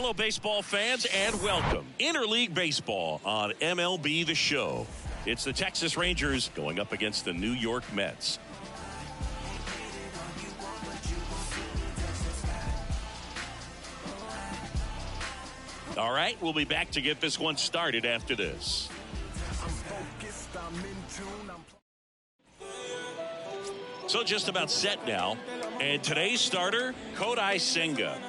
Hello, baseball fans, and welcome. Interleague Baseball on MLB The Show. It's the Texas Rangers going up against the New York Mets. All right, we'll be back to get this one started after this. So just about set now. And today's starter, Kodai Senga.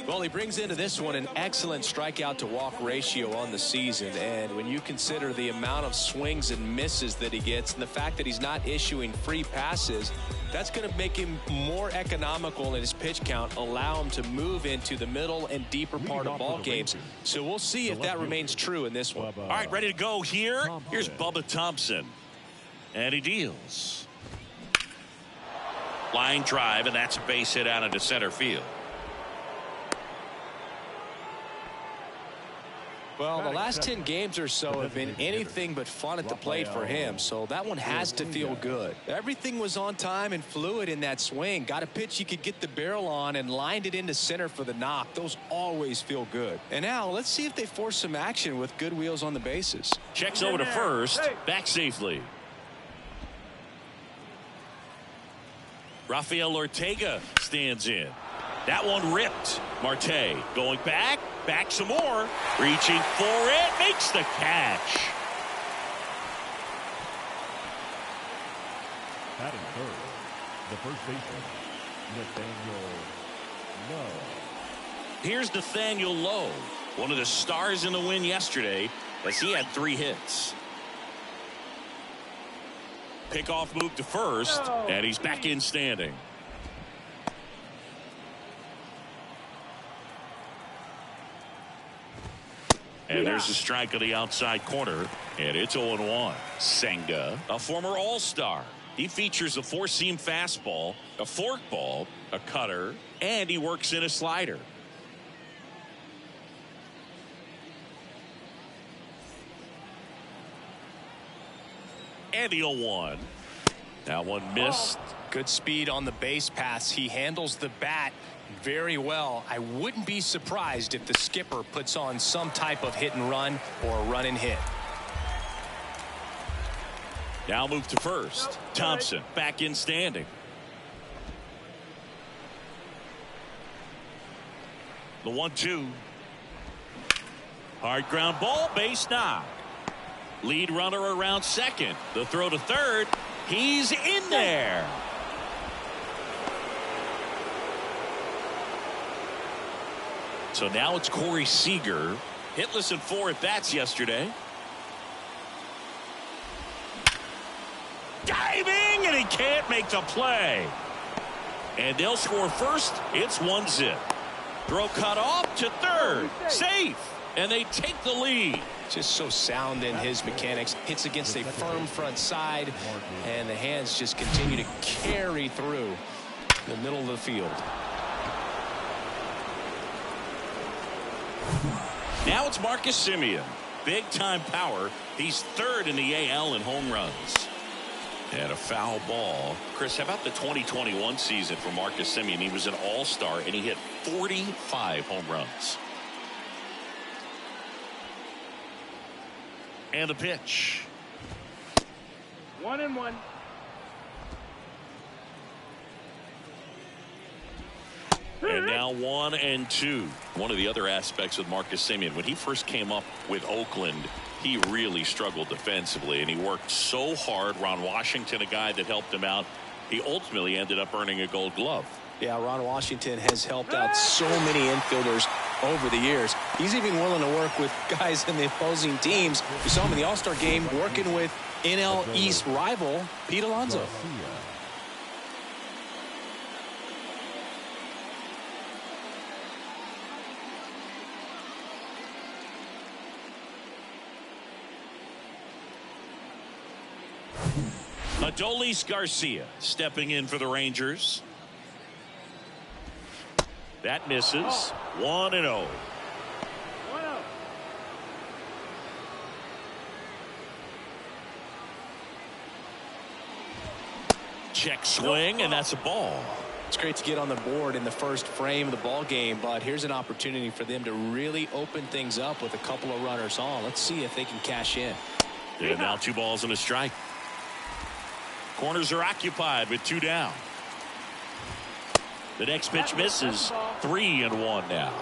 Well, he brings into this one an excellent strikeout to walk ratio on the season. And when you consider the amount of swings and misses that he gets and the fact that he's not issuing free passes, that's going to make him more economical in his pitch count, allow him to move into the middle and deeper part of ball games. So we'll see if that remains true in this one. All right, ready to go here. Here's Bubba Thompson. And he deals. Line drive, and that's a base hit out into center field. Well, the last 10 games or so have been anything but fun at the plate for him, so that one has to feel good. Everything was on time and fluid in that swing. Got a pitch he could get the barrel on and lined it into center for the knock. Those always feel good. And now let's see if they force some action with good wheels on the bases. Checks over to first, back safely. Rafael Ortega stands in. That one ripped. Marte going back some more. Reaching for it, makes the catch. Batting third, the first baseman, Nathaniel Lowe. Here's Nathaniel Lowe, one of the stars in the win yesterday, as he had 3 hits. Pickoff move to first, and he's back in standing. And there's a strike on the outside corner, and it's 0-1. Senga, a former All-Star. He features a 4-seam fastball, a forkball, a cutter, and he works in a slider. And the 0-1. That one missed. Good speed on the base paths. He handles the bat very well. I wouldn't be surprised if the skipper puts on some type of hit and run or run and hit. Now move to first. Thompson back in standing. The 1-2. Hard ground ball, base knock. Lead runner around second. The throw to third. He's in there. So now it's Corey Seager. Hitless in 4 at-bats yesterday. Diving, and he can't make the play. And they'll score first. It's 1-0. Throw cut off to third. Safe. And they take the lead. Just so sound in his mechanics. Hits against a firm front side. And the hands just continue to carry through the middle of the field. Now it's Marcus Semien. Big time power. He's 3rd in the AL in home runs. And a foul ball. Chris, how about the 2021 season for Marcus Semien? He was an all-star and he hit 45 home runs. And the pitch. 1-1. And now 1-2. One of the other aspects with Marcus Semien, when he first came up with Oakland, he really struggled defensively, and he worked so hard. Ron Washington, a guy that helped him out, he ultimately ended up earning a Gold Glove. Yeah, Ron Washington has helped out so many infielders over the years. He's even willing to work with guys in the opposing teams. We saw him in the All-Star game working with NL East rival Pete Alonso. Adolis Garcia stepping in for the Rangers. That misses. 1-0. Check swing, and that's a ball. It's great to get on the board in the first frame of the ball game, but here's an opportunity for them to really open things up with a couple of runners on. Let's see if they can cash in. And now 2 balls and a strike. Corners are occupied with 2 down. The next pitch misses. 3-1 now.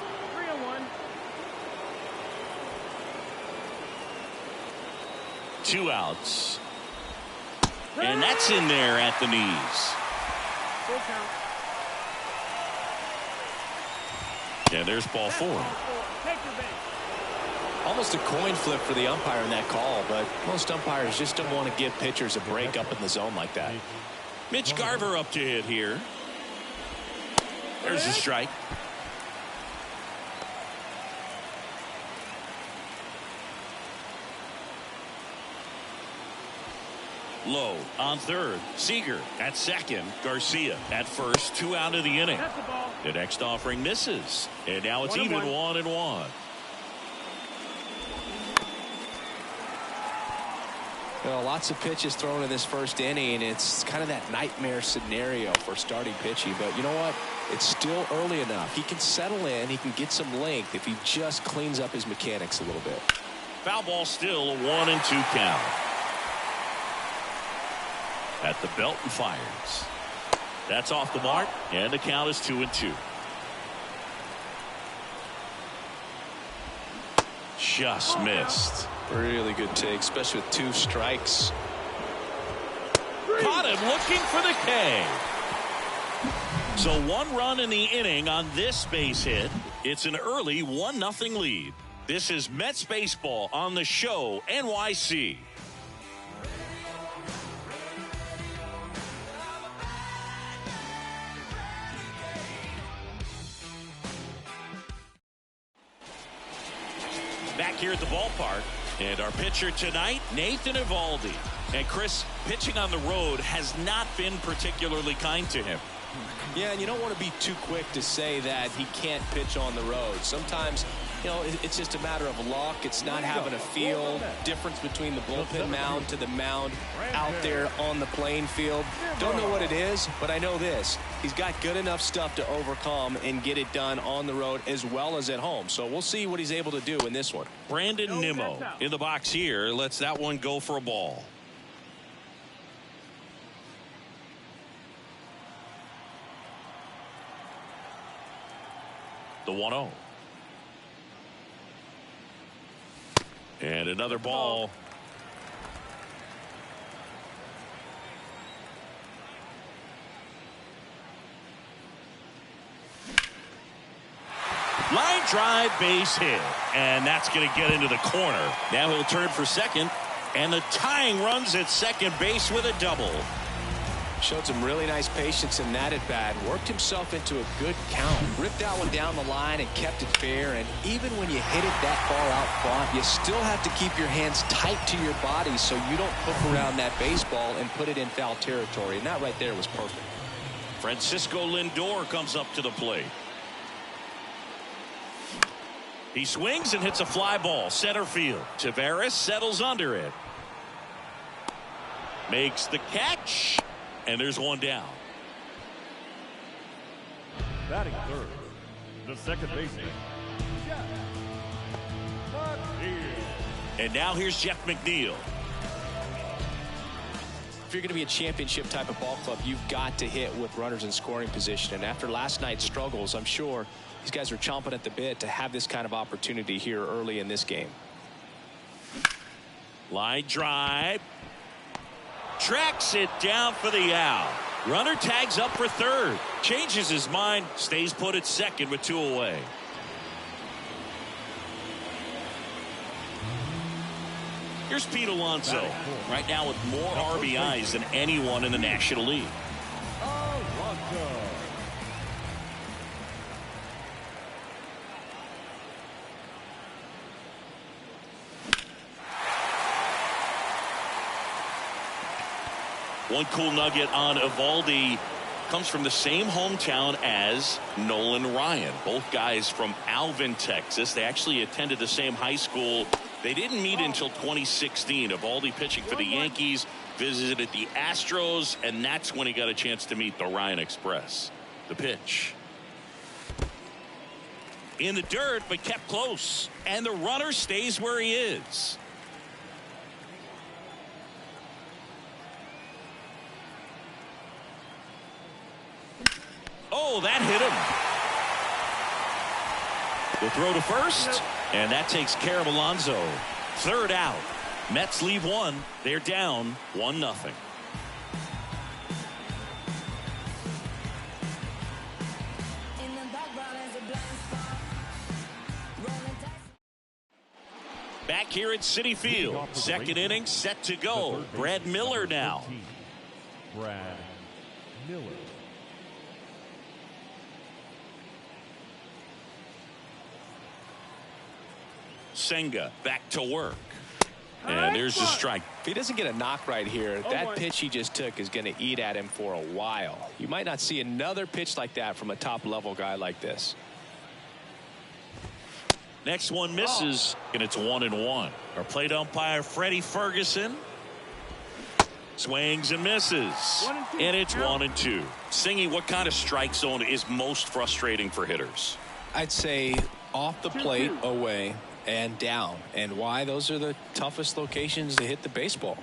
2 outs. And that's in there at the knees. And there's ball 4. Almost a coin flip for the umpire in that call, but most umpires just don't want to give pitchers a break up in the zone like that. Mitch Garver up to hit here. There's a strike. Lowe on third. Seager at second. Garcia at first. 2 out of the inning. The next offering misses. And now it's even 1-1. Well, lots of pitches thrown in this first inning. It's kind of that nightmare scenario for starting pitching. But you know what? It's still early enough. He can settle in. He can get some length if he just cleans up his mechanics a little bit. Foul ball still. A 1-2 count. At the belt and fires. That's off the mark, and the count is 2-2. Just missed. Really good take, especially with 2 strikes. Caught him looking for the K. So 1 run in the inning on this base hit. It's an early 1-0 lead. This is Mets baseball on the show NYC. Back here at the ballpark, and our pitcher tonight, Nathan Eovaldi. And Chris, pitching on the road has not been particularly kind to him. Yeah, and you don't want to be too quick to say that he can't pitch on the road. Sometimes, you know, it's just a matter of luck. It's not having a feel. Difference between the bullpen mound to the mound out there on the playing field. Don't know what it is, but I know this. He's got good enough stuff to overcome and get it done on the road as well as at home. So we'll see what he's able to do in this one. Brandon Nimmo in the box here. Lets that one go for a ball. The 1-0. And another ball. Line drive, base hit. And that's going to get into the corner. Now he'll turn for second. And the tying runs at second base with a double. Showed some really nice patience in that at bat. Worked himself into a good count. Ripped that one down the line and kept it fair. And even when you hit it that far out front, you still have to keep your hands tight to your body so you don't hook around that baseball and put it in foul territory. And that right there was perfect. Francisco Lindor comes up to the plate. He swings and hits a fly ball center field. Taveras settles under it. Makes the catch. And there's one down. Batting third, the second baseman, Jeff McNeil. And now here's Jeff McNeil. If you're going to be a championship type of ball club, you've got to hit with runners in scoring position. And after last night's struggles, I'm sure these guys are chomping at the bit to have this kind of opportunity here early in this game. Line drive. Tracks it down for the out. Runner tags up for third. Changes his mind. Stays put at second with 2 away. Here's Pete Alonso. Right now with more RBIs than anyone in the National League. One cool nugget on Eovaldi comes from the same hometown as Nolan Ryan. Both guys from Alvin, Texas. They actually attended the same high school. They didn't meet until 2016. Eovaldi pitching for the Yankees, visited the Astros, and that's when he got a chance to meet the Ryan Express. The pitch. In the dirt, but kept close. And the runner stays where he is. Oh, that hit him. The throw to first, and that takes care of Alonso. Third out. Mets leave one. They're down 1-0. Back here at Citi Field. Second inning set to go. Brad Miller now. Brad Miller. Senga back to work. And there's the strike. If he doesn't get a knock right here, that pitch he just took is going to eat at him for a while. You might not see another pitch like that from a top-level guy like this. Next one misses, and it's 1-1. Our plate umpire, Freddie Ferguson, swings and misses, and it's 1-2. Singy, what kind of strike zone is most frustrating for hitters? I'd say off the plate, away, and down. And why? Those are the toughest locations to hit the baseball.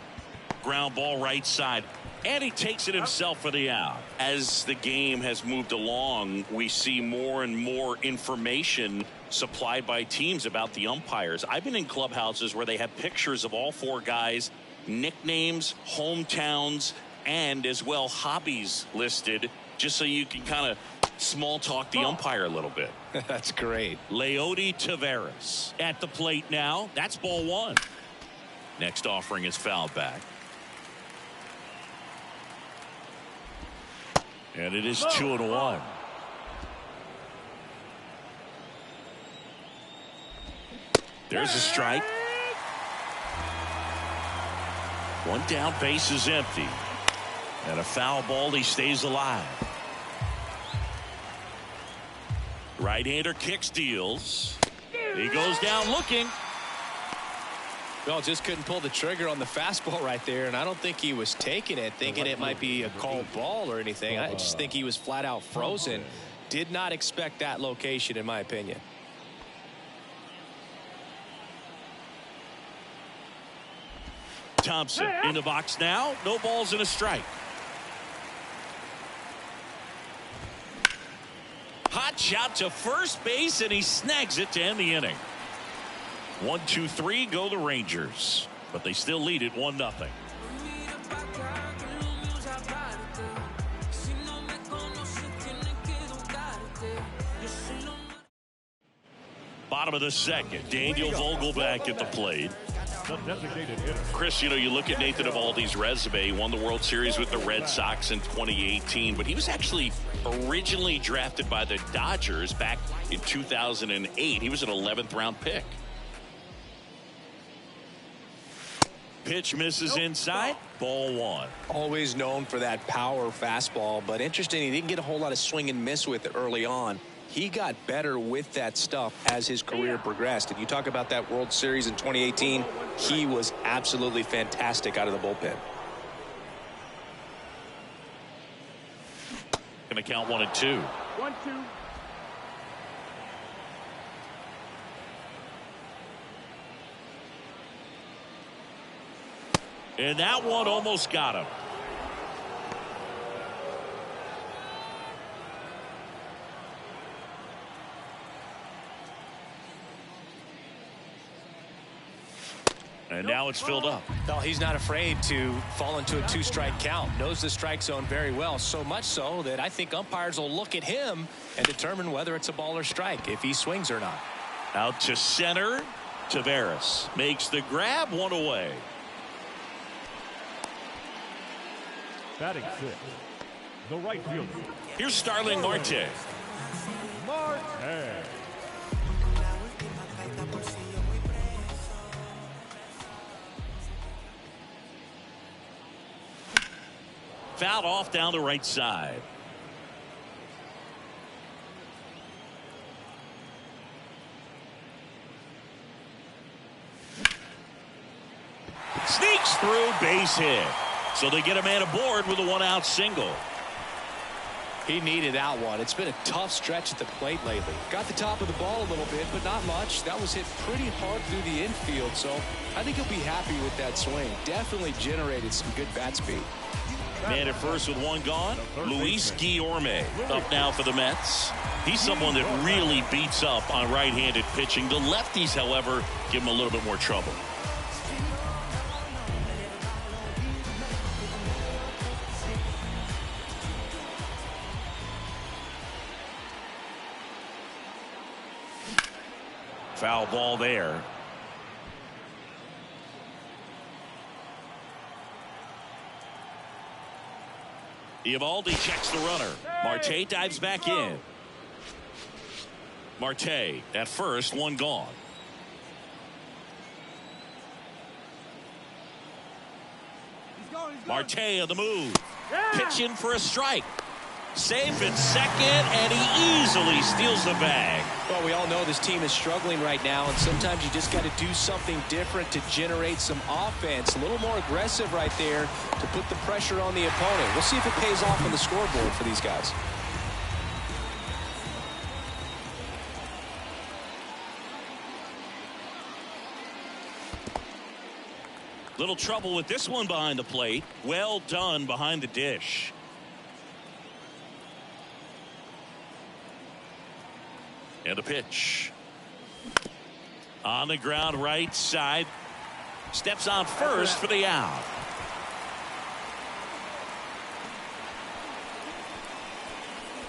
Ground ball right side. And he takes it himself for the out. As the game has moved along, we see more and more information supplied by teams about the umpires. I've been in clubhouses where they have pictures of all four guys, nicknames, hometowns, and as well hobbies listed, just so you can kind of small talk the umpire a little bit. That's great. Leody Taveras at the plate now. That's ball one. Next offering is fouled back. And it is 2-1. There's a strike. One down, base is empty. And a foul ball, he stays alive. Right-hander kicks, deals. He goes down looking. Well, just couldn't pull the trigger on the fastball right there, and I don't think he was taking it, thinking it might be a called ball or anything. I just think he was flat out frozen. Did not expect that location, in my opinion. Thompson in the box now. No balls and a strike. Hot shot to first base, and he snags it to end the inning. 1-2-3 go the Rangers, but they still lead it 1-0. Bottom of the second, Daniel Vogelback at the plate. Chris, you know, you look at Nathan Eovaldi's resume. He won the World Series with the Red Sox in 2018, but he was actually originally drafted by the Dodgers back in 2008. He was an 11th round pick. Pitch misses inside. Ball one. Always known for that power fastball, but interesting, he didn't get a whole lot of swing and miss with it early on. He got better with that stuff as his career progressed. And you talk about that World Series in 2018, he was absolutely fantastic out of the bullpen. Going to count 1-2. 1-2. And that one almost got him. And now it's filled up. Well, he's not afraid to fall into a two-strike count. Knows the strike zone very well, so much so that I think umpires will look at him and determine whether it's a ball or strike, if he swings or not. Out to center. Taveras makes the grab, one away. Batting six, the right fielder. Here's Starling Marte. Marte. Fouled off down the right side. Sneaks through, base hit. So they get a man aboard with a one-out single. He needed that one. It's been a tough stretch at the plate lately. Got the top of the ball a little bit, but not much. That was hit pretty hard through the infield, so I think he'll be happy with that swing. Definitely generated some good bat speed. Man at first with one gone. Luis Guillorme up now for the Mets. He's someone that really beats up on right-handed pitching. The lefties, however, give him a little bit more trouble. Foul ball there. Eovaldi checks the runner. Marte dives back in. Marte at first, one gone. Marte on the move. Pitching for a strike. Safe at second, and he easily steals the bag. Well, we all know this team is struggling right now, and sometimes you just got to do something different to generate some offense. A little more aggressive right there to put the pressure on the opponent. We'll see if it pays off on the scoreboard for these guys. Little trouble with this one behind the plate. Well done behind the dish. And a pitch. On the ground right side. Steps on first for the out.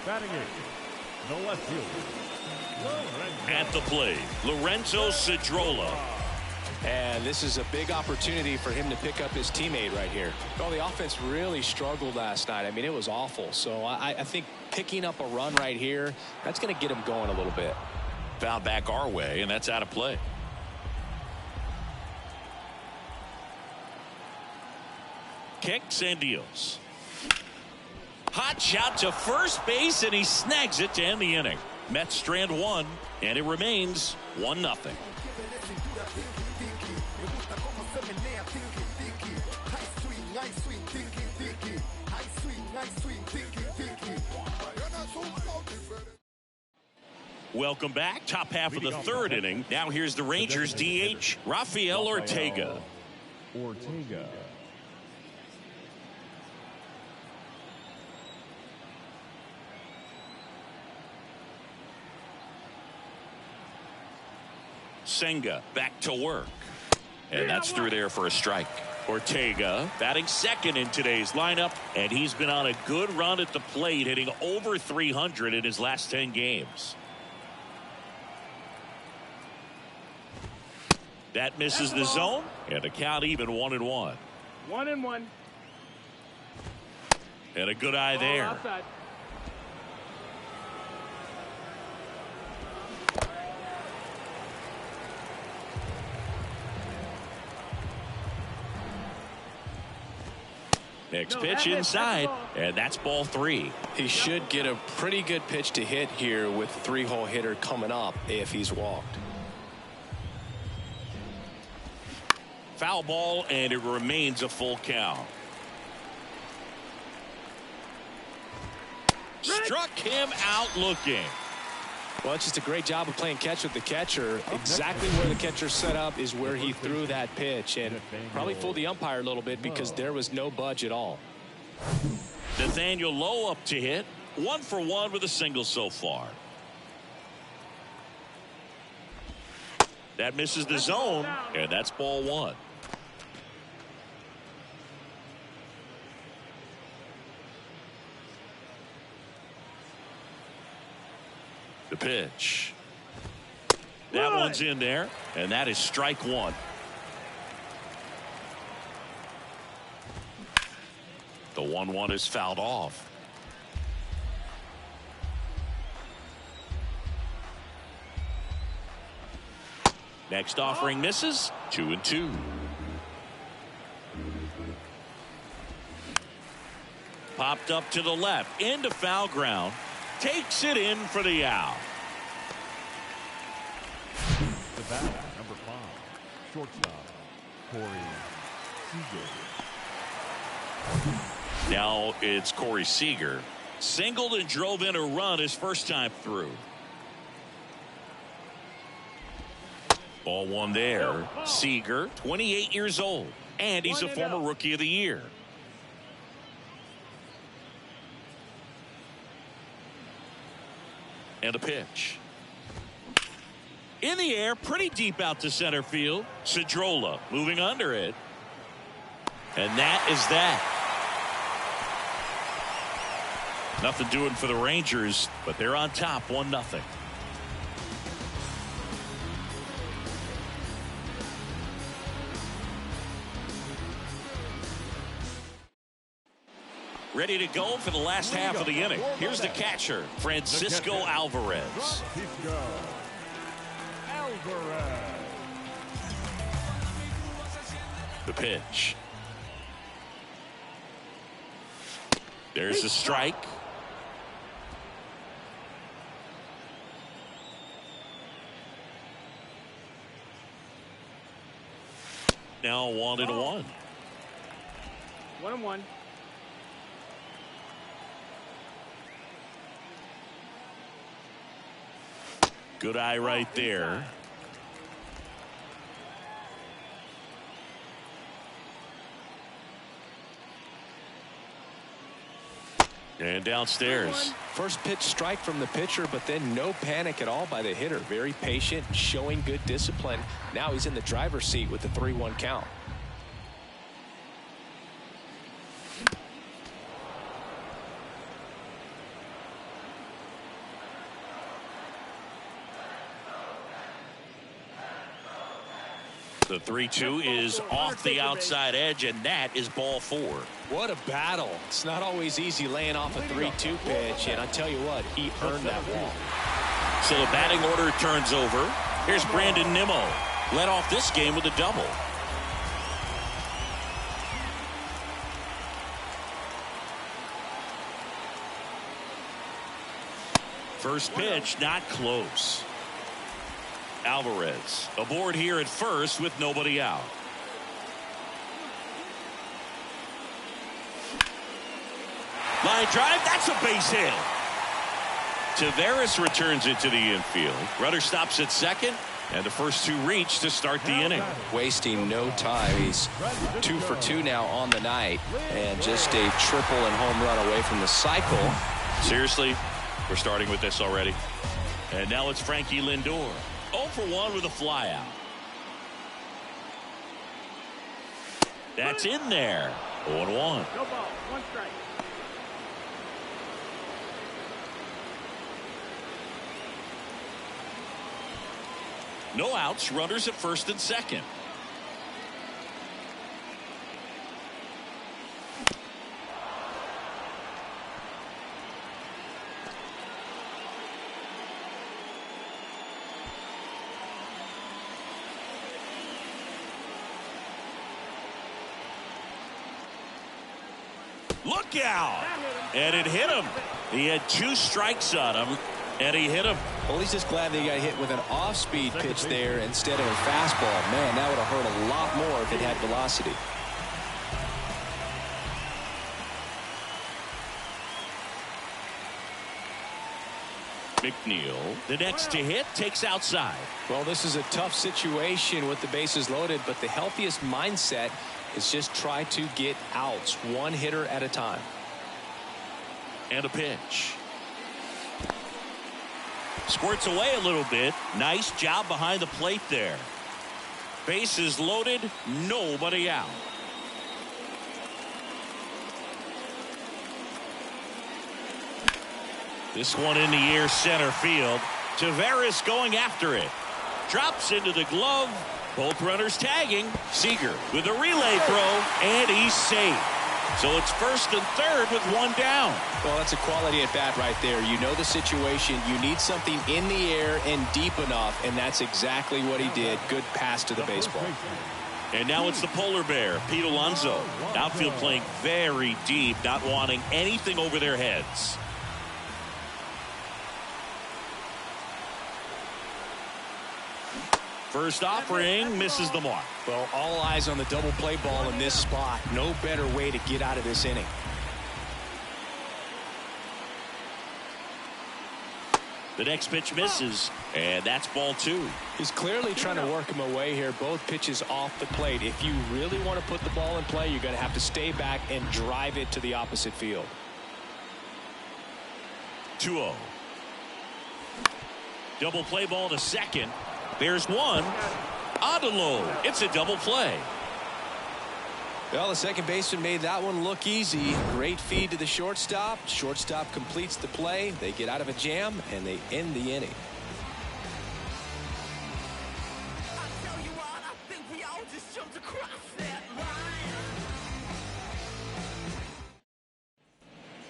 Batting eighth, the left fielder. At the plate, Lorenzo Cedrola. And this is a big opportunity for him to pick up his teammate right here. Well, the offense really struggled last night. I mean, it was awful. So I think picking up a run right here, that's going to get him going a little bit. Foul back our way, and that's out of play. Kicks and deals. Hot shot to first base, and he snags it to end the inning. Mets strand one, and it remains 1-0. Welcome back. Top half of the third inning. Now here's the Rangers DH, Rafael Ortega. Senga back to work. And that's through there for a strike. Ortega batting second in today's lineup, and he's been on a good run at the plate, hitting over 300 in his last 10 games. That misses the zone, and the count even 1-1. 1-1. And a good eye there. Outside. Next pitch inside, and that's ball 3. He should get a pretty good pitch to hit here with the 3-hole hitter coming up if he's walked. Foul ball, and it remains a full count. Struck him out looking. Well, it's just a great job of playing catch with the catcher. Exactly where the catcher set up is where he threw that pitch, and probably fooled the umpire a little bit because there was no budge at all. Nathaniel Lowe up to hit. 1 for 1 with a single so far. That misses the zone, and that's ball 1. The pitch. That one's in there, and that is strike 1. The 1-1 is fouled off. Next offering misses. 2-2. Popped up to the left into foul ground. Takes it in for the out. The batter, number 5, shortstop, Corey Seager. Now it's Corey Seager. Singled and drove in a run his first time through. Ball one there. Seager, 28 years old, and he's a former Rookie of the Year. And a pitch. In the air, pretty deep out to center field. Cedrola moving under it. And that is that. Nothing doing for the Rangers, but they're on top 1-0. Ready to go for the last half of the inning. Here's the catcher, Francisco Alvarez. The pitch. There's the strike. Now 1-1. 1-1. Good eye right there. And downstairs. First pitch strike from the pitcher, but then no panic at all by the hitter. Very patient, showing good discipline. Now he's in the driver's seat with the 3-1 count. The 3-2 is off the outside edge, and that is ball 4. What a battle. It's not always easy laying off a 3-2 pitch, and I tell you what, he earned that ball. So the batting order turns over. Here's Brandon Nimmo. Led off this game with a double. First pitch, not close. Alvarez aboard here at first with nobody out. Line drive, that's a base hit. Taveras returns it to the infield. Runner stops at second, and the first two reach to start the inning. Wasting no time. He's 2 for 2 now on the night, and just a triple and home run away from the cycle. Seriously, we're starting with this already. And now it's Frankie Lindor. 0 for 1 with a flyout. That's in there. 0-1. No ball, 1 strike. No outs, runners at first and second. Look out! And it hit him. He had 2 strikes on him, and he hit him. Well, he's just glad that he got hit with an off-speed pitch there instead of a fastball. Man, that would have hurt a lot more if it had velocity. McNeil, the next to hit, takes outside. Well, this is a tough situation with the bases loaded, but the healthiest mindset is just try to get outs, 1 hitter at a time. And a pitch. Squirts away a little bit. Nice job behind the plate there. Bases loaded, nobody out. This one in the air, center field. Taveras going after it. Drops into the glove. Both runners tagging. Seager with a relay throw, and he's safe. So it's first and third with 1 down. Well, that's a quality at bat right there. You know the situation. You need something in the air and deep enough, and that's exactly what he did. Good pass to the baseball. And now it's the polar bear, Pete Alonso. Outfield playing very deep, not wanting anything over their heads. First offering misses the mark. Well, all eyes on the double play ball in this spot. No better way to get out of this inning. The next pitch misses, and that's ball 2. He's clearly trying to work him away here. Both pitches off the plate. If you really want to put the ball in play, you're going to have to stay back and drive it to the opposite field. 2-0. Double play ball to second. There's one. Odelo. It's a double play. Well, the second baseman made that one look easy. Great feed to the shortstop. Shortstop completes the play. They get out of a jam, and they end the inning.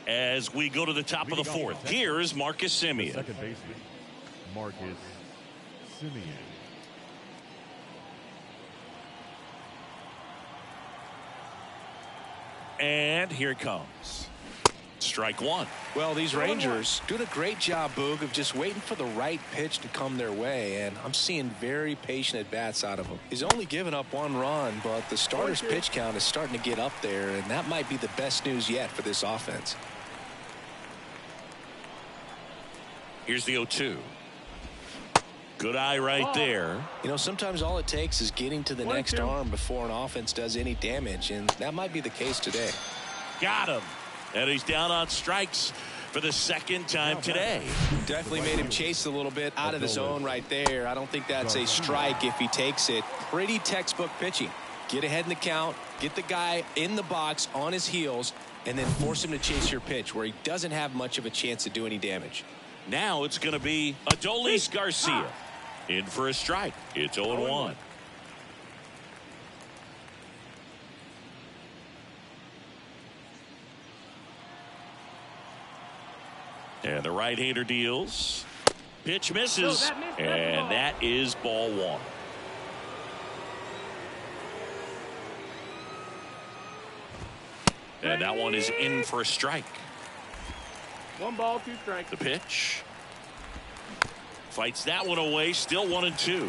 As we go to the top of the fourth, here's Marcus Semien. Second baseman, Marcus Semien. And here it comes. Strike 1. Well, these Rangers doing a great job, Boog, of just waiting for the right pitch to come their way, and I'm seeing very patient at-bats out of him. He's only given up 1 run, but the starter's pitch count is starting to get up there, and that might be the best news yet for this offense. Here's the 0-2. Good eye right there. You know, sometimes all it takes is getting to the next arm before an offense does any damage, and that might be the case today. Got him. And he's down on strikes for the second time today. Definitely made him chase a little bit out of the zone right there. I don't think that's a strike if he takes it. Pretty textbook pitching. Get ahead in the count, get the guy in the box on his heels, and then force him to chase your pitch where he doesn't have much of a chance to do any damage. Now it's going to be Adolis Garcia in for a strike. It's 0-1. And the right-hander deals. Pitch misses. And that is ball 1. And that one is in for a strike. 1 ball, 2 strikes. The pitch. Fights that one away. Still 1-2.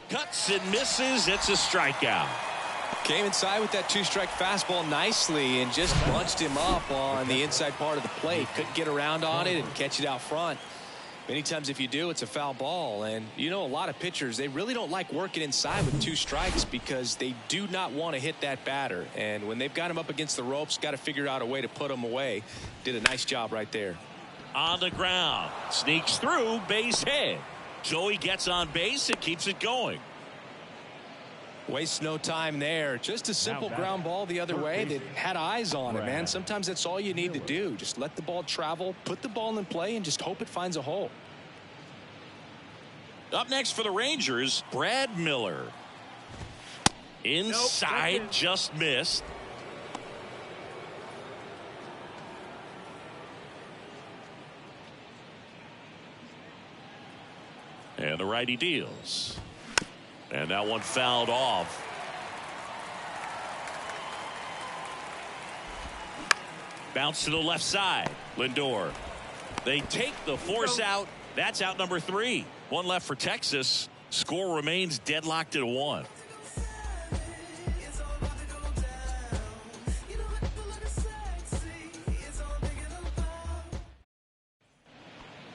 Cuts and misses. It's a strikeout. Came inside with that 2-strike fastball nicely and just bunched him up on the inside part of the plate. Couldn't get around on it and catch it out front. Many times if you do, it's a foul ball. And you know, a lot of pitchers, they really don't like working inside with 2 strikes because they do not want to hit that batter. And when they've got him up against the ropes, got to figure out a way to put him away. Did a nice job right there. On the ground. Sneaks through. Base hit. So he gets on base and keeps it going. Wastes no time there. Just a simple ground ball the other way that had eyes on it, man. Sometimes that's all you need to do. Just let the ball travel, put the ball in play, and just hope it finds a hole. Up next for the Rangers, Brad Miller. Inside, just missed. And the righty deals. And that one fouled off. Bounce to the left side. Lindor. They take the force out. That's out number 3. 1 left for Texas. Score remains deadlocked at 1.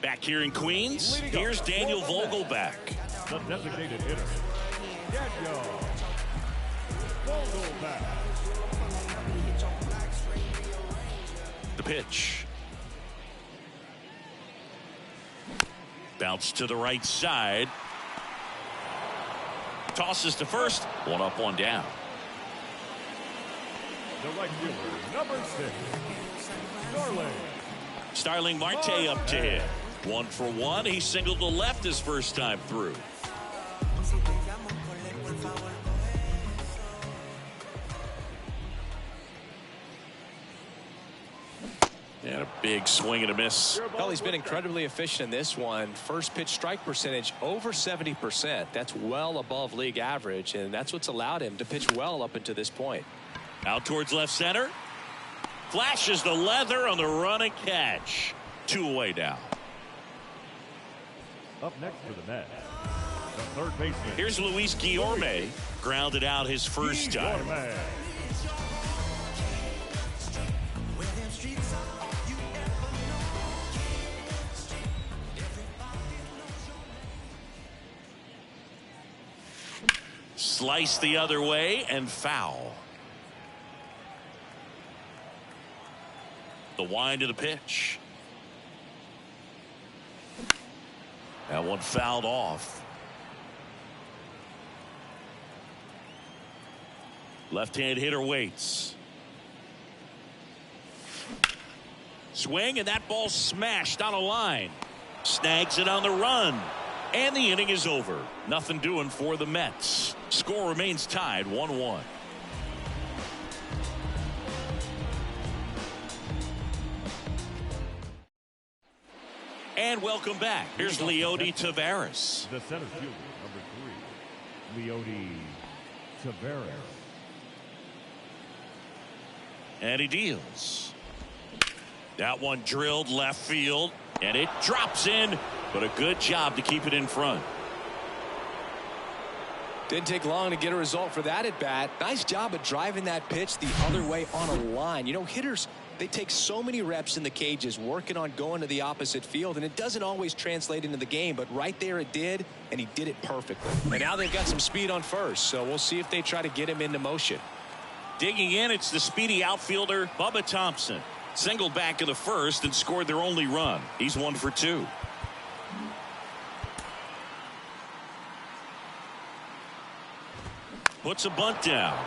Back here in Queens, here's Daniel Vogelback. The designated hitter, Daniel Vogelback. The pitch. Bounce to the right side. Tosses to first. 1 up, 1 down. The right fielder, number 6, Starling Marte up to hit. 1 for 1. He singled to left his first time through. And a big swing and a miss. Well, he's been incredibly efficient in this one. First pitch strike percentage over 70%. That's well above league average, and that's what's allowed him to pitch well up until this point. Out towards left center. Flashes the leather on the run and catch. 2 away now. Up next for the Mets, the third baseman. Here's Luis Guillorme. Grounded out his first time. Slice the other way and foul. The wind of the pitch. That one fouled off. Left-hand hitter waits. Swing, and that ball smashed on a line. Snags it on the run. And the inning is over. Nothing doing for the Mets. Score remains tied 1-1. And welcome back. Here's Leody Taveras. The center fielder, number 3, Leody Taveras. And he deals. That one drilled left field, and it drops in, but a good job to keep it in front. Didn't take long to get a result for that at bat. Nice job of driving that pitch the other way on a line. You know, hitters, they take so many reps in the cages working on going to the opposite field, and it doesn't always translate into the game, but right there it did, and he did it perfectly. And now they've got some speed on first, so we'll see if they try to get him into motion. Digging in, it's the speedy outfielder Bubba Thompson. Singled back in the first and scored their only run. He's 1 for 2. Puts a bunt down.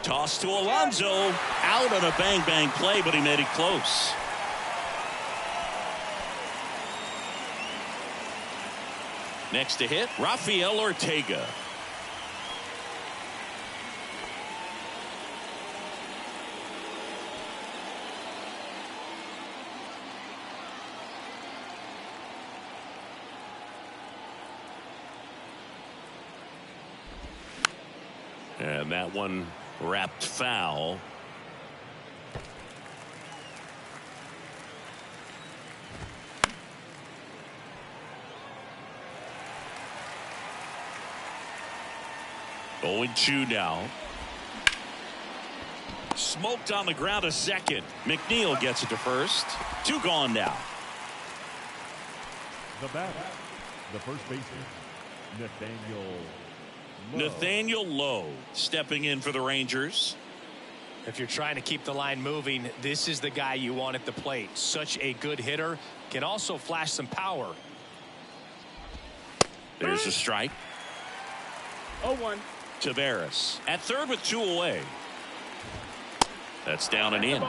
Toss to Alonso. Out on a bang-bang play, but he made it close. Next to hit, Rafael Ortega. And that one wrapped foul. Going 2 now. Smoked on the ground a second. McNeil gets it to first. 2 gone now. The batter, the first baseman, Nathaniel Lowe stepping in for the Rangers. If you're trying to keep the line moving, this is the guy you want at the plate. Such a good hitter. Can also flash some power. There's a strike. 0-1. Taveras at third with 2 away. That's down and in.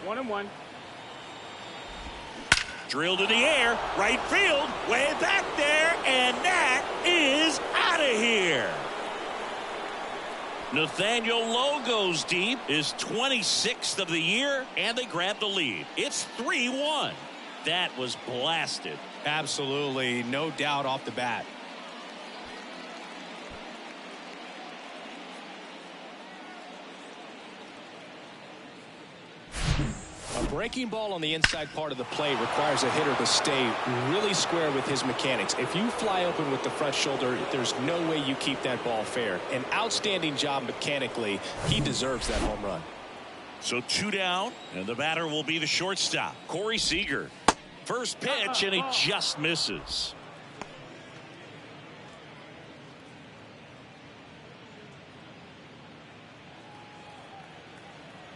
1-1. Drilled in the air, right field, way back there, and that is out of here. Nathaniel Lowe goes deep, his 26th of the year, and they grab the lead. It's 3-1. That was blasted. Absolutely, no doubt off the bat. A breaking ball on the inside part of the plate requires a hitter to stay really square with his mechanics. If you fly open with the front shoulder, there's no way you keep that ball fair. An outstanding job mechanically. He deserves that home run. So 2 down, and the batter will be the shortstop, Corey Seager. First pitch, and he just misses.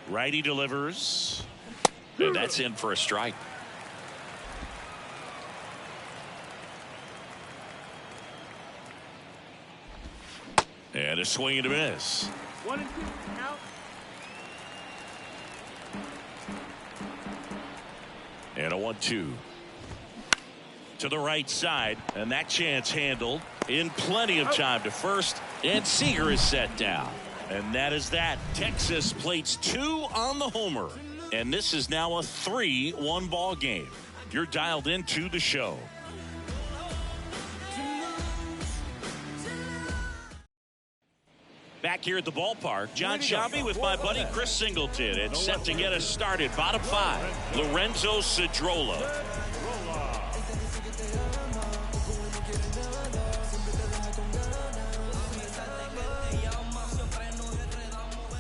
Righty delivers. And that's in for a strike. And a swing and a miss. 1 and 2 out. And a 1-2. To the right side, and that chance handled in plenty of time to first, and Seager is set down. And that is that. Texas plates 2 on the homer. And this is now a 3-1 ball game. You're dialed into the show. Back here at the ballpark, John Sciambi with my buddy Chris Singleton. It's set to get us started. Bottom 5, Lorenzo Cedrola.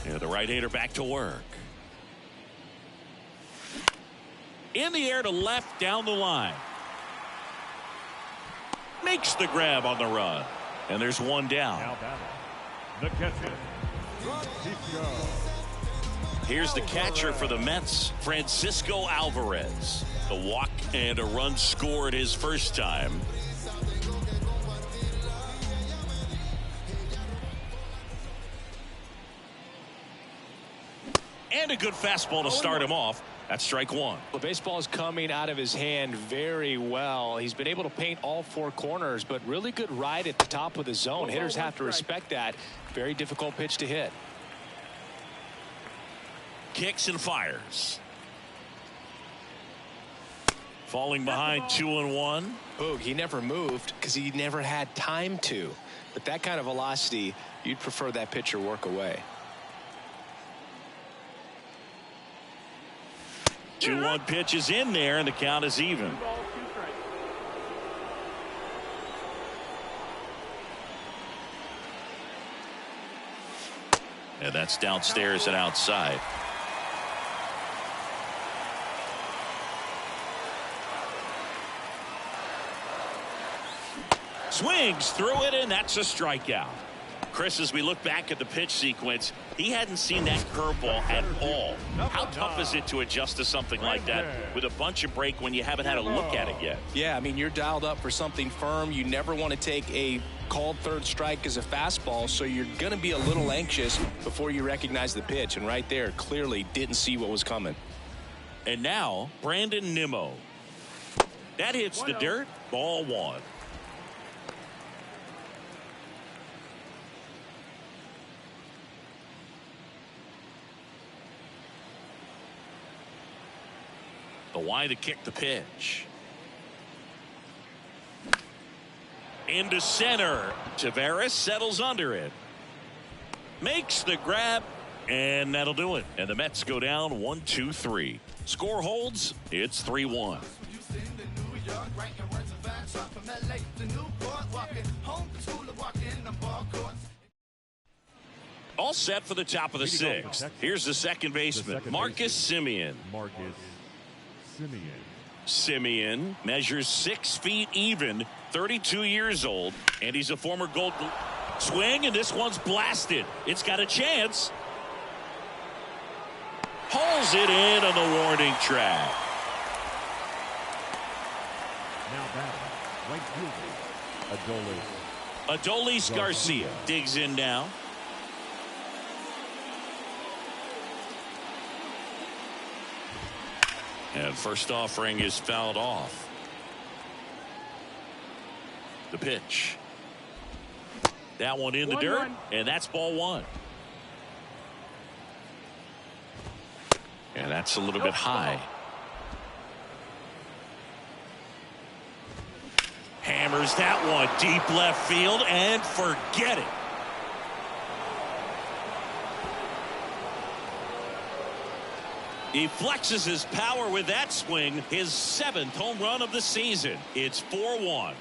And the right-hander back to work. In the air to left down the line. Makes the grab on the run. And there's one down. Now batting, the catcher, Francisco. Here's the catcher for the Mets, Francisco Alvarez. The walk and a run scored his first time. And a good fastball to start him off. That's strike one. The baseball is coming out of his hand very well. He's been able to paint all four corners, but really good ride at the top of the zone. Hitters have to respect that. Very difficult pitch to hit. Kicks and fires. Falling behind 2-1. Boog, he never moved because he never had time to. But that kind of velocity, you'd prefer that pitcher work away. 2-1 pitch is in there, and the count is even. 2 balls, 2 strikes. And that's downstairs and outside. Swings through it, and that's a strikeout. Chris, as we look back at the pitch sequence, he hadn't seen that curveball at all. How tough is it to adjust to something like that with a bunch of break when you haven't had a look at it yet? Yeah, I mean, you're dialed up for something firm. You never want to take a called third strike as a fastball, so you're going to be a little anxious before you recognize the pitch. And right there, clearly didn't see what was coming. And now, Brandon Nimmo. That hits the dirt. Ball one. Why to kick the pitch. Into center. Tavares settles under it. Makes the grab. And that'll do it. And the Mets go down 1-2-3. Score holds. It's 3-1. All set for the top of the sixth. Here's the second baseman, Marcus Semien. Semien measures 6 feet even, 32 years old, and he's a former Gold swing, and this one's blasted. It's got a chance. Hauls it in on the warning track. Now batting, right fielder, Adolis Garcia digs in now. And first offering is fouled off. The pitch. That one in the dirt, and that's ball one. And that's a little bit high. Hammers that one deep left field, and forget it. He flexes his power with that swing, his 7th home run of the season. It's 4-1.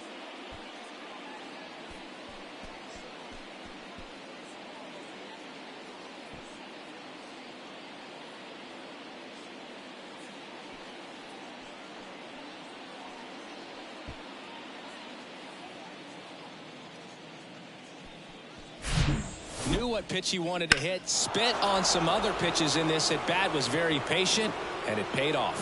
Knew what pitch he wanted to hit, spit on some other pitches in this at bat, was very patient, and it paid off.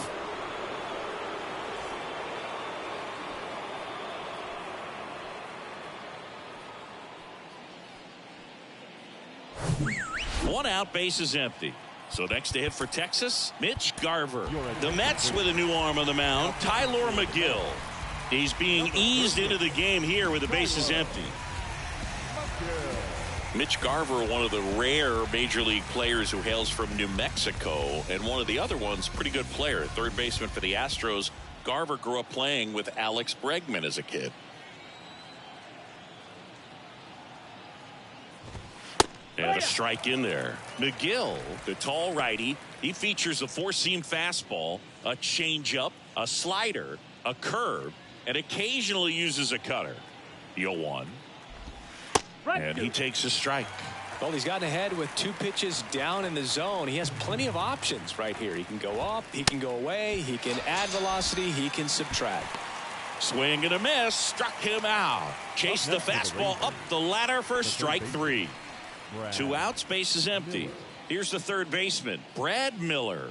One out, base is empty. So next to hit for Texas, Mitch Garver. The Mets with a new arm on the mound, Tyler McGill. He's being eased into the game here with the bases empty. Mitch Garver, one of the rare major league players who hails from New Mexico, and one of the other ones, pretty good player, third baseman for the Astros. Garver grew up playing with Alex Bregman as a kid. And a strike in there. McGill, the tall righty, he features a four-seam fastball, a changeup, a slider, a curve, and occasionally uses a cutter. 0-1. And he takes a strike. Well, he's gotten ahead with 2 pitches down in the zone. He has plenty of options right here. He can go up, he can go away, he can add velocity, he can subtract. Swing and a miss. Struck him out. Chased the fastball up the ladder for strike 3. 2 outs. Base is empty. Here's the third baseman, Brad Miller.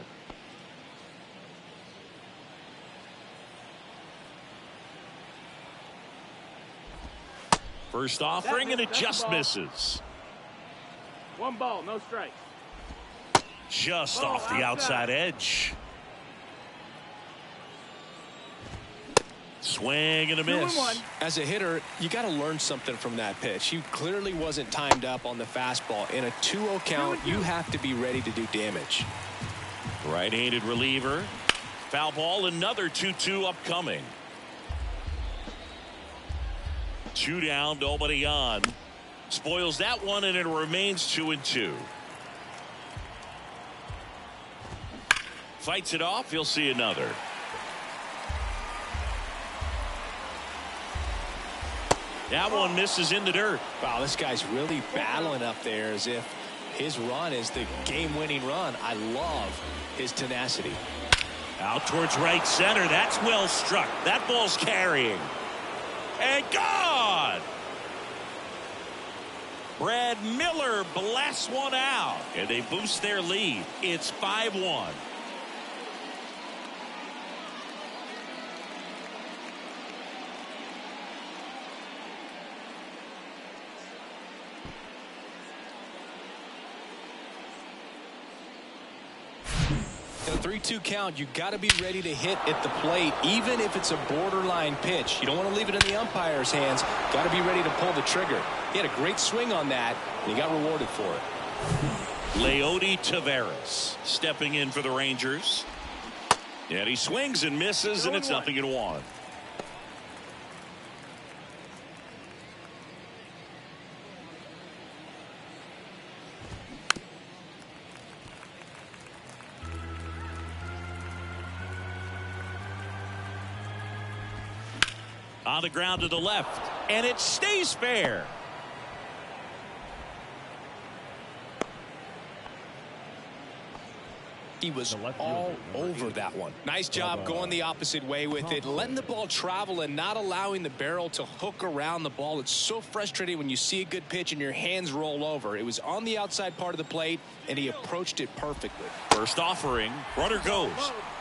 First offering, and it just misses. 1 ball, no strikes. Just off the outside edge. Swing and a miss. 2-1. As a hitter, you got to learn something from that pitch. He clearly wasn't timed up on the fastball. In a 2-0 count, you have to be ready to do damage. Right-handed reliever. Foul ball, another 2-2 upcoming. 2 down, nobody on. Spoils that one, and it remains 2-2. Fights it off. He'll see another. That one misses in the dirt. Wow, this guy's really battling up there as if his run is the game-winning run. I love his tenacity. Out towards right center. That's well struck. That ball's carrying. And gone! Brad Miller blasts one out, and they boost their lead. It's 5-1. In a 3-2 count, you got to be ready to hit at the plate, even if it's a borderline pitch. You don't want to leave it in the umpire's hands. Got to be ready to pull the trigger. He had a great swing on that, and he got rewarded for it. Leody Taveras stepping in for the Rangers. And he swings and misses, and it's 0-1. On the ground to the left, and it stays fair. He was all over that one. Nice job going the opposite way with it, letting the ball travel and not allowing the barrel to hook around the ball. It's so frustrating when you see a good pitch and your hands roll over. It was on the outside part of the plate, and he approached it perfectly. First offering, runner goes.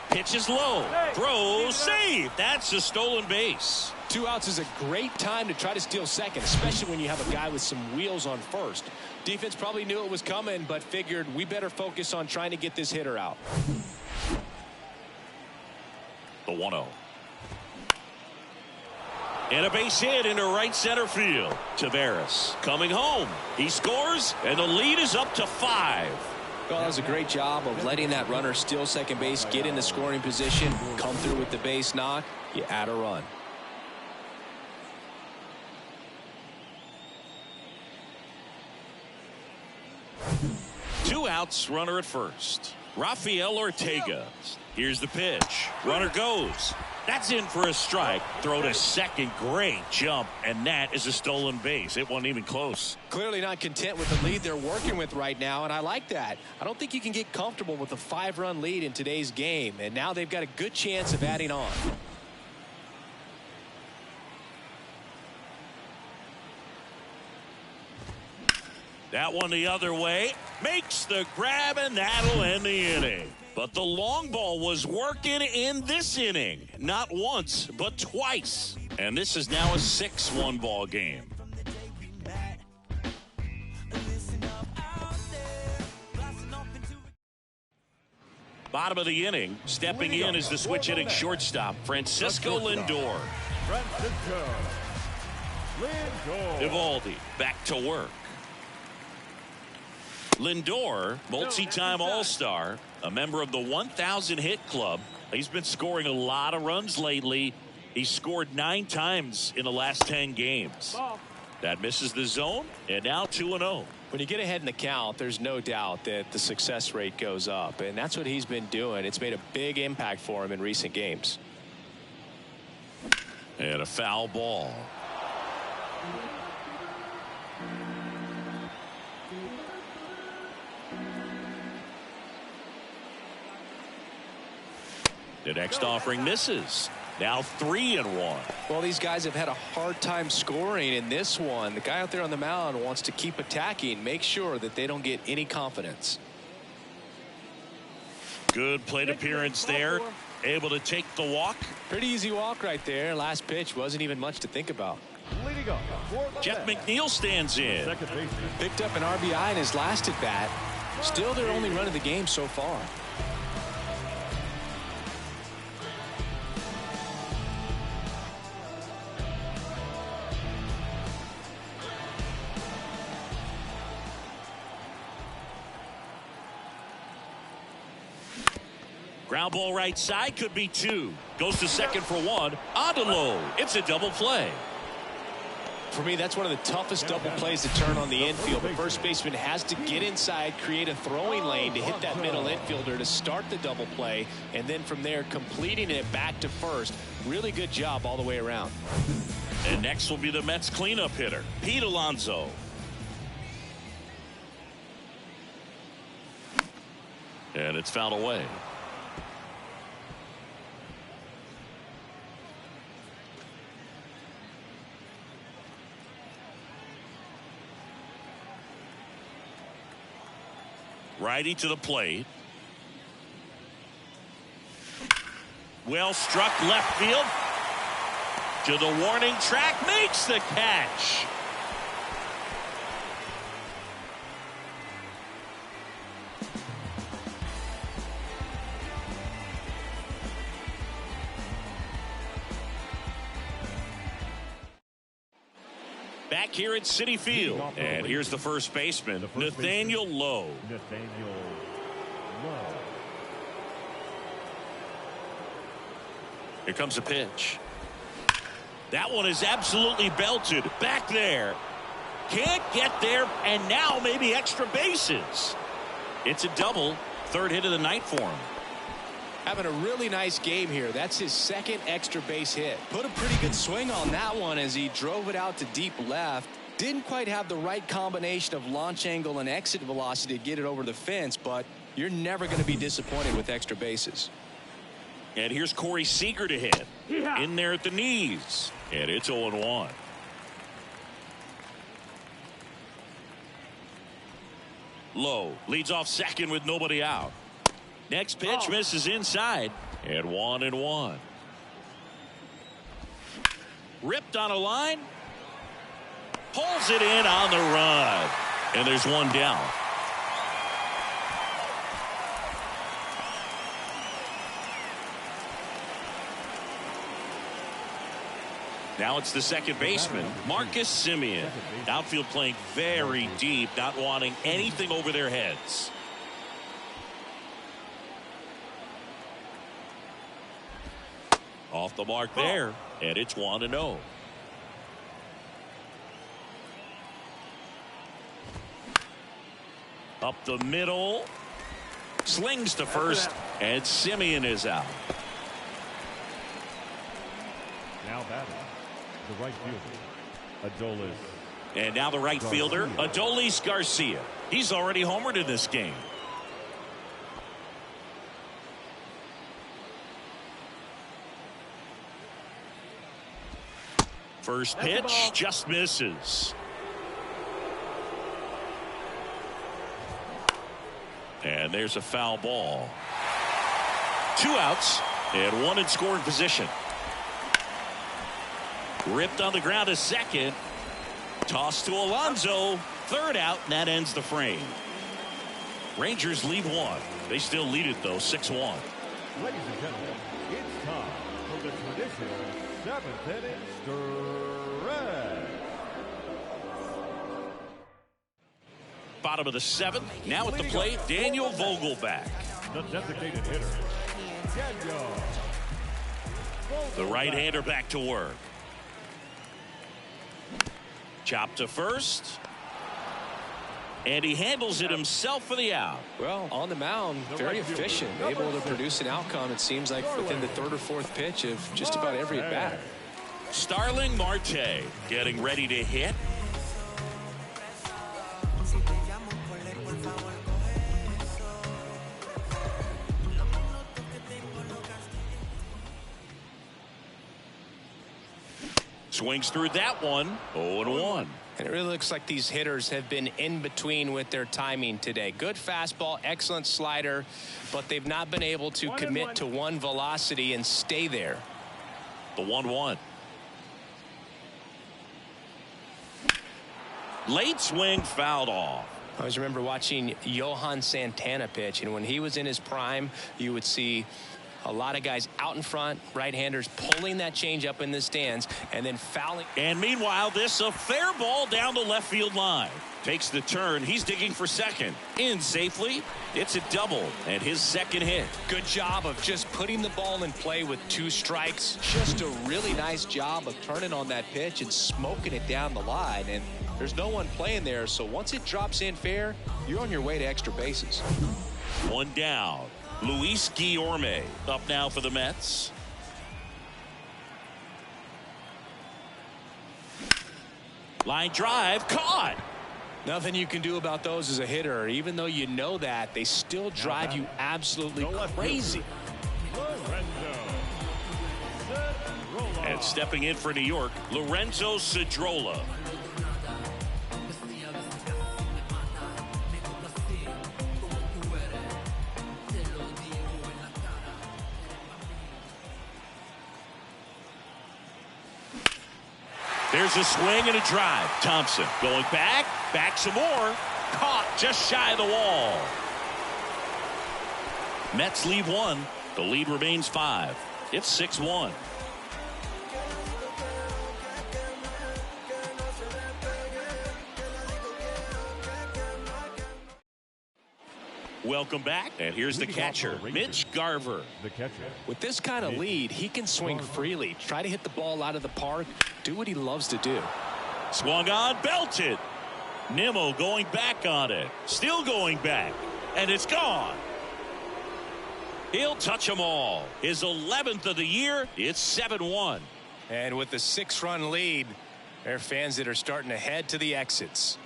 Pitch is low. Throws, save. That's a stolen base. 2 outs is a great time to try to steal second, especially when you have a guy with some wheels on first. Defense probably knew it was coming, but figured we better focus on trying to get this hitter out. The 1-0. And a base hit into right center field. Taveras coming home. He scores, and the lead is up to 5. Well, that was a great job of letting that runner steal second base, get into scoring position, come through with the base knock. You add a run. Two outs, runner at first. Rafael Ortega. Here's the pitch. Runner goes. That's in for a strike. Throw to second. Great jump. And that is a stolen base. It wasn't even close. Clearly not content with the lead they're working with right now, and I like that. I don't think you can get comfortable with a 5-run lead in today's game, and now they've got a good chance of adding on. That one the other way. Makes the grab, and that'll end the inning. But the long ball was working in this inning. Not once, but twice. And this is now a 6-1 ball game. Bottom of the inning. Stepping in is the switch hitting shortstop, Francisco Lindor. Evaldi back to work. Lindor, multi-time All-Star, a member of the 1,000 hit club. He's been scoring a lot of runs lately. He scored 9 times in the last 10 games. That misses the zone, and now 2-0. When you get ahead in the count, there's no doubt that the success rate goes up, and that's what he's been doing. It's made a big impact for him in recent games. And a foul ball. The next offering misses. Now 3-1. Well, these guys have had a hard time scoring in this one. The guy out there on the mound wants to keep attacking, make sure that they don't get any confidence. Good plate appearance there. Able to take the walk. Pretty easy walk right there. Last pitch wasn't even much to think about. Jeff McNeil stands in. Picked up an RBI in his last at bat. Still their only run of the game so far. Ground ball right side, could be 2. Goes to second for 1. On to low. It's a double play. For me, that's one of the toughest double plays to turn on the infield. The first baseman has to get inside, create a throwing lane to hit that middle infielder to start the double play, and then from there completing it back to first. Really good job all the way around. And next will be the Mets cleanup hitter, Pete Alonso. And it's fouled away. Righty to the plate. Well struck left field. To the warning track, makes the catch. Back here at Citi Field, and here's the first baseman, Nathaniel Lowe. Here comes a pitch. That one is absolutely belted back there. Can't get there, and now maybe extra bases. It's a double, third hit of the night for him. Having a really nice game here. That's his second extra base hit. Put a pretty good swing on that one as he drove it out to deep left. Didn't quite have the right combination of launch angle and exit velocity to get it over the fence, but you're never going to be disappointed with extra bases. And here's Corey Seager to hit. In there at the knees. And it's 0-1. Lowe leads off second with nobody out. Next pitch misses inside. And 1-1. Ripped on a line. Pulls it in on the run. And there's one down. Now it's the second baseman, Marcus Semien. Outfield playing very deep, not wanting anything over their heads. Off the mark there, and it's 1-0. Up the middle. Slings to first, and Semien is out. Now batting, the right fielder, Adolis. And now the right fielder, Adolis Garcia. He's already homered in this game. First pitch just misses. And there's a foul ball. 2 outs and 1 in scoring position. Ripped on the ground to second. Toss to Alonso. Third out, and that ends the frame. Rangers lead 1. They still lead it, though, 6-1. Ladies and gentlemen, it's time for the traditional 7th inning stretch. Bottom of the 7th. Now at the plate, Daniel Vogelback. The designated hitter, Daniel. The right-hander back to work. Chop to first. And he handles it himself for the out. Well, on the mound, very efficient, able to produce an outcome, it seems like, within the 3rd or 4th pitch of just about every at bat. Starling Marte getting ready to hit. Swings through that one. 0-1. And it really looks like these hitters have been in between with their timing today. Good fastball, excellent slider, but they've not been able to commit to one velocity and stay there. The 1-1. Late swing fouled off. I always remember watching Johan Santana pitch, and when he was in his prime, you would see a lot of guys out in front, right-handers pulling that change up in the stands and then fouling. And meanwhile, this a fair ball down the left field line. Takes the turn. He's digging for second. In safely. It's a double and his second hit. Good job of just putting the ball in play with 2 strikes. Just a really nice job of turning on that pitch and smoking it down the line. And there's no one playing there, so once it drops in fair, you're on your way to extra bases. One down. Luis Guillorme up now for the Mets. Line drive caught. Nothing you can do about those as a hitter. Even though you know that, they still drive you absolutely crazy. And stepping in for New York, Lorenzo Cedrola. There's a swing and a drive. Thompson going back some more. Caught just shy of the wall. Mets lead 1. The lead remains 5. It's 6-1. Welcome back, and here's the catcher, Mitch Garver. The catcher. With this kind of lead, he can swing freely, try to hit the ball out of the park, do what he loves to do. Swung on, belted. Nimmo going back on it, still going back, and it's gone. He'll touch them all. His 11th of the year. It's 7-1. And with the 6-run lead, there are fans that are starting to head to the exits.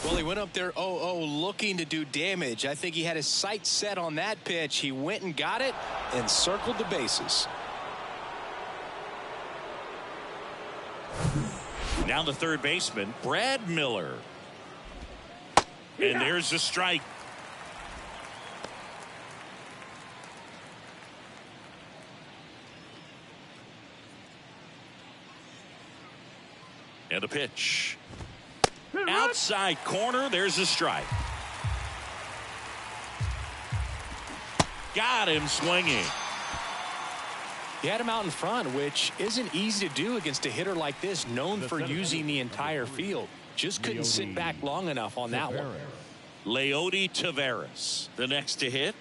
Well, he went up there 0-0 looking to do damage. I think he had his sights set on that pitch. He went and got it and circled the bases. Now the third baseman, Brad Miller. And there's the strike. And a pitch. Outside corner, there's a strike. Got him swinging. He had him out in front, which isn't easy to do against a hitter like this, known for using the entire field. Just couldn't sit back long enough on that one. Leody Taveras, the next to hit.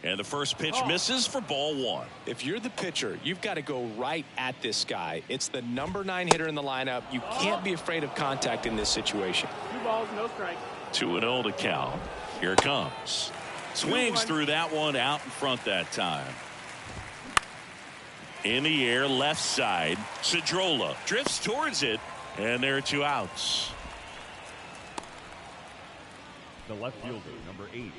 And the first pitch misses for ball 1. If you're the pitcher, you've got to go right at this guy. It's the number 9 hitter in the lineup. You can't be afraid of contact in this situation. 2 balls, no strikes. 2-0 to count. Here it comes. Swings through that one out in front that time. In the air, left side. Cedrola drifts towards it, and there are 2 outs. The left fielder, number 8.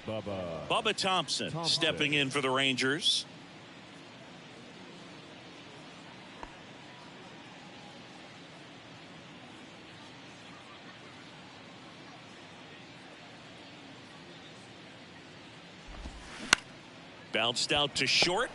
Bubba Thompson stepping in for the Rangers. Bounced out to short.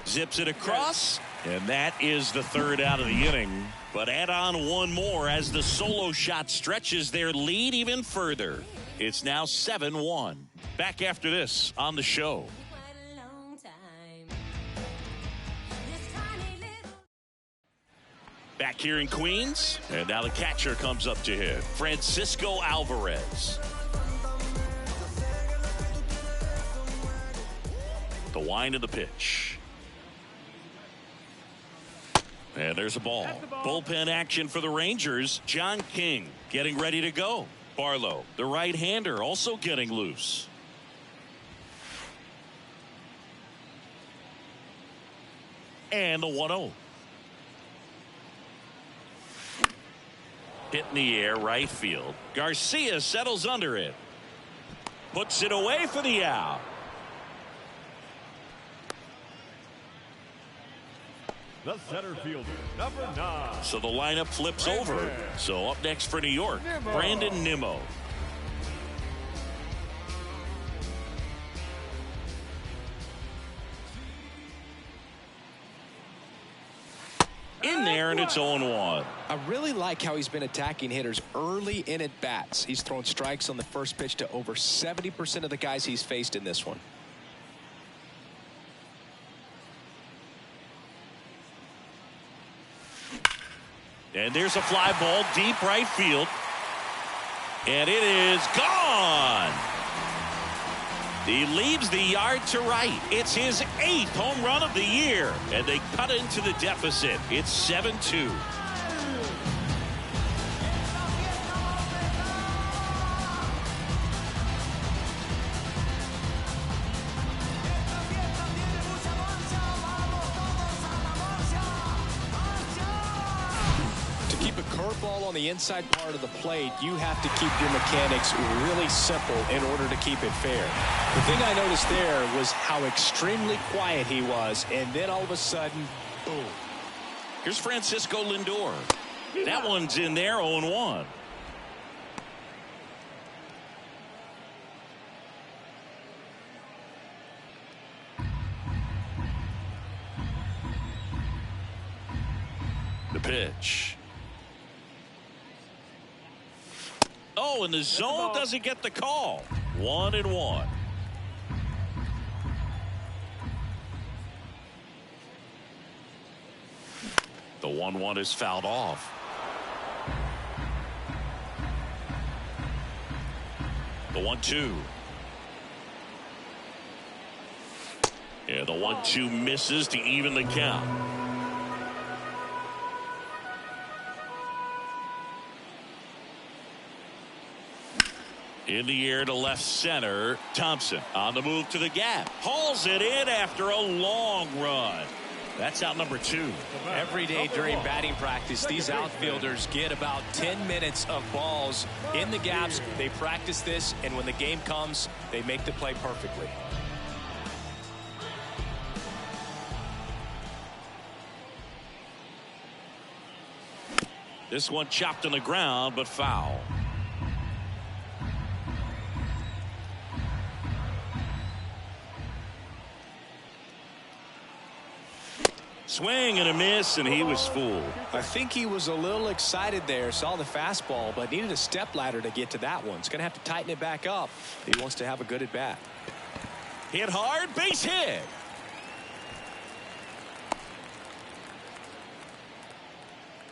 Zips it across. And that is the 3rd out of the inning. But add on 1 more as the solo shot stretches their lead even further. It's now 7-1. Back after this on the show. Back here in Queens, and now the catcher comes up to hit. Francisco Alvarez. The wind of the pitch. And there's a ball. Bullpen action for the Rangers. John King getting ready to go. Barlow, the right-hander, also getting loose. And the 1-0. Hit in the air, right field. Garcia settles under it. Puts it away for the out. The center fielder, number 9. So the lineup flips over. So up next for New York, Brandon Nimmo. In there, and it's 0-1. I really like how he's been attacking hitters early in at bats. He's thrown strikes on the first pitch to over 70% of the guys he's faced in this one. And there's a fly ball deep right field. And it is gone. He leaves the yard to right. It's his 8th home run of the year. And they cut into the deficit. It's 7-2. Curveball on the inside part of the plate, you have to keep your mechanics really simple in order to keep it fair. The thing I noticed there was how extremely quiet he was, and then all of a sudden, boom. Here's Francisco Lindor. That one's in there, 0-1. The pitch. Oh, and the zone doesn't get the call. 1-1. The 1-1 is fouled off. The 1-2. Yeah, the 1-2 misses to even the count. In the air to left center. Thompson on the move to the gap. Hauls it in after a long run. That's out number 2. Every day during batting practice, these outfielders get about 10 minutes of balls in the gaps. They practice this, and when the game comes, they make the play perfectly. This one chopped on the ground, but foul. Swing and a miss, and he was fooled. I think he was a little excited there, saw the fastball, but needed a step ladder to get to that one. He's going to have to tighten it back up if he wants to have a good at bat. Hit hard, base hit.